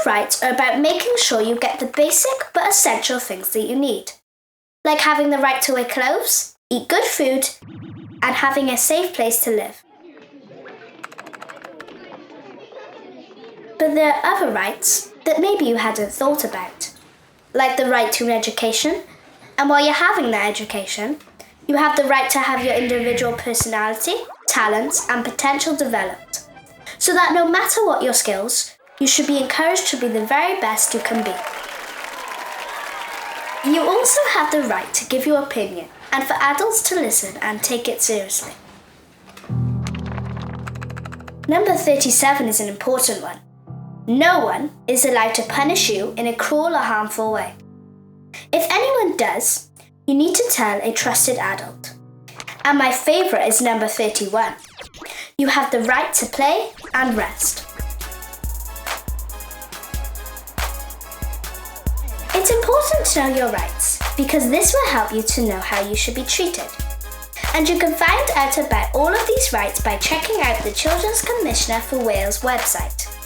rights are about making sure you get the basic but essential things that you need, like having the right to wear clothes, eat good food, and having a safe place to live. But there are other rights that maybe you hadn't thought about, like the right to an education, and while you're having that education, you have the right to have your individual personality, talents, and potential developed, so that no matter what your skills, you should be encouraged to be the very best you can be. You also have the right to give your opinion and for adults to listen and take it seriously. Number 37 is an important one. No one is allowed to punish you in a cruel or harmful way. If anyone does, you need to tell a trusted adult. And my favourite is number 31. You have the right to play and rest. It's important to know your rights because this will help you to know how you should be treated. And you can find out about all of these rights by checking out the Children's Commissioner for Wales website.